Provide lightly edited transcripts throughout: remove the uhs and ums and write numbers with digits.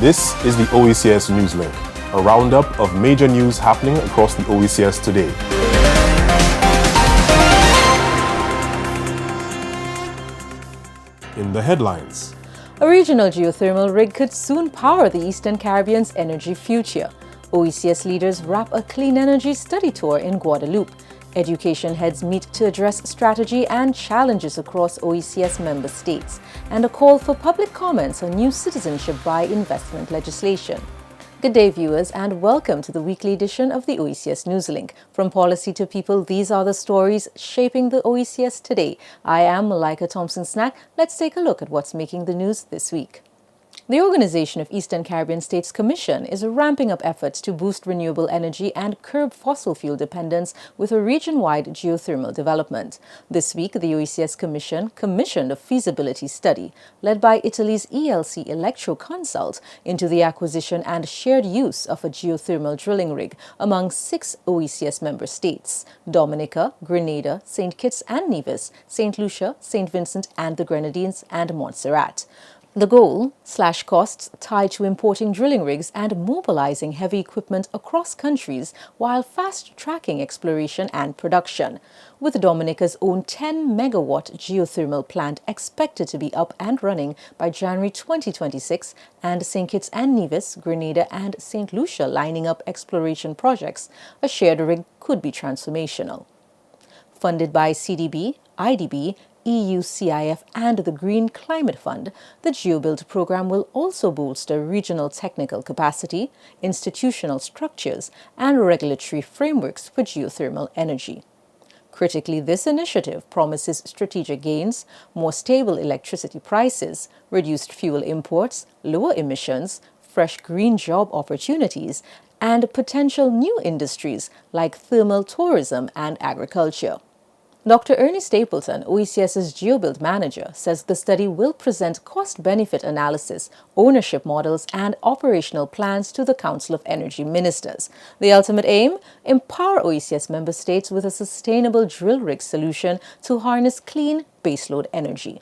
This is the OECS Newslink, a roundup of major news happening across the OECS today. In the headlines, a regional geothermal rig could soon power the Eastern Caribbean's energy future. OECS leaders wrap a clean energy study tour in Guadeloupe. Education heads meet to address strategy and challenges across OECS member states, and a call for public comments on new citizenship by investment legislation. Good day, viewers, and welcome to the weekly edition of the OECS Newslink. From policy to people, these are the stories shaping the OECS today. I am Malaika Thompson-Snack. Let's take a look at what's making the news this week. The Organization of Eastern Caribbean States Commission is ramping up efforts to boost renewable energy and curb fossil fuel dependence with a region-wide geothermal development. This week, the OECS Commission commissioned a feasibility study led by Italy's ELC Electroconsult into the acquisition and shared use of a geothermal drilling rig among 6 OECS member states: Dominica, Grenada, St. Kitts and Nevis, St. Lucia, St. Vincent and the Grenadines, and Montserrat. The goal/costs tied to importing drilling rigs and mobilizing heavy equipment across countries while fast-tracking exploration and production. With Dominica's own 10-megawatt geothermal plant expected to be up and running by January 2026, and St. Kitts and Nevis, Grenada and St. Lucia lining up exploration projects, a shared rig could be transformational. Funded by CDB, IDB, EU CIF and the Green Climate Fund, the GeoBuild program will also bolster regional technical capacity, institutional structures, and regulatory frameworks for geothermal energy. Critically, this initiative promises strategic gains, more stable electricity prices, reduced fuel imports, lower emissions, fresh green job opportunities, and potential new industries like thermal tourism and agriculture. Dr. Ernie Stapleton, OECS's GeoBuild manager, says the study will present cost-benefit analysis, ownership models, and operational plans to the Council of Energy Ministers. The ultimate aim? Empower OECS member states with a sustainable drill rig solution to harness clean baseload energy.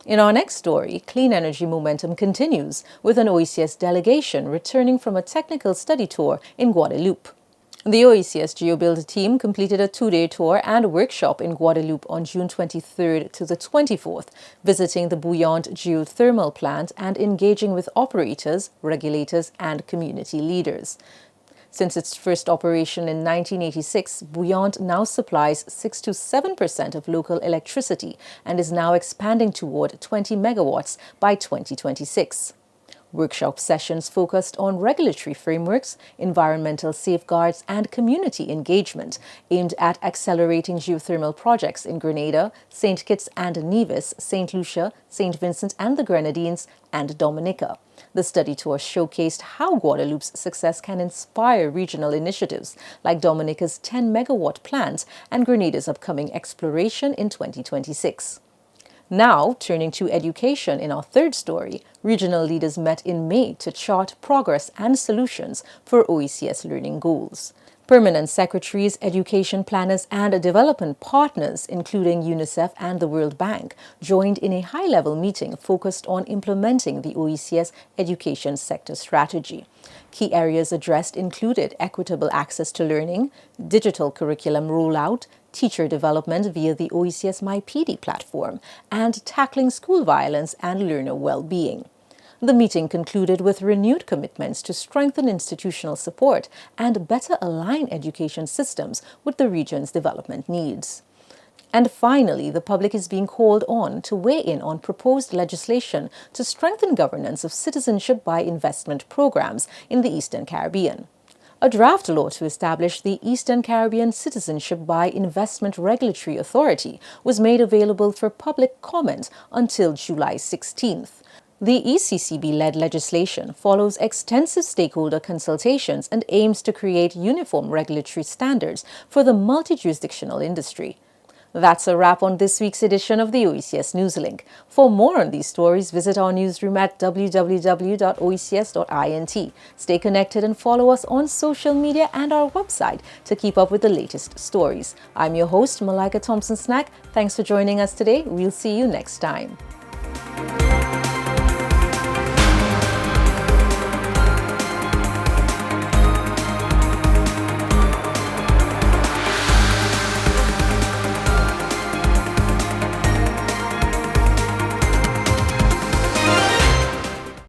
In our next story, clean energy momentum continues, with an OECS delegation returning from a technical study tour in Guadeloupe. The OECS GeoBuild team completed a 2-day tour and workshop in Guadeloupe on June 23rd to the 24th, visiting the Bouillante geothermal plant and engaging with operators, regulators, and community leaders. Since its first operation in 1986, Bouillante now supplies 6 to 7% of local electricity and is now expanding toward 20 megawatts by 2026. Workshop sessions focused on regulatory frameworks, environmental safeguards, and community engagement aimed at accelerating geothermal projects in Grenada, St. Kitts and Nevis, St. Lucia, St. Vincent and the Grenadines, and Dominica. The study tour showcased how Guadeloupe's success can inspire regional initiatives like Dominica's 10-megawatt plant and Grenada's upcoming exploration in 2026. Now, turning to education in our third story, regional leaders met in May to chart progress and solutions for OECS learning goals. Permanent secretaries, education planners, and development partners, including UNICEF and the World Bank, joined in a high-level meeting focused on implementing the OECS education sector strategy. Key areas addressed included equitable access to learning, digital curriculum rollout, teacher development via the OECS MyPD platform, and tackling school violence and learner well-being. The meeting concluded with renewed commitments to strengthen institutional support and better align education systems with the region's development needs. And finally, the public is being called on to weigh in on proposed legislation to strengthen governance of citizenship by investment programs in the Eastern Caribbean. A draft law to establish the Eastern Caribbean Citizenship by Investment Regulatory Authority was made available for public comment until July 16th. The ECCB-led legislation follows extensive stakeholder consultations and aims to create uniform regulatory standards for the multi-jurisdictional industry. That's a wrap on this week's edition of the OECS Newslink. For more on these stories, visit our newsroom at www.oecs.int. Stay connected and follow us on social media and our website to keep up with the latest stories. I'm your host, Malaika Thompson-Snack. Thanks for joining us today. We'll see you next time.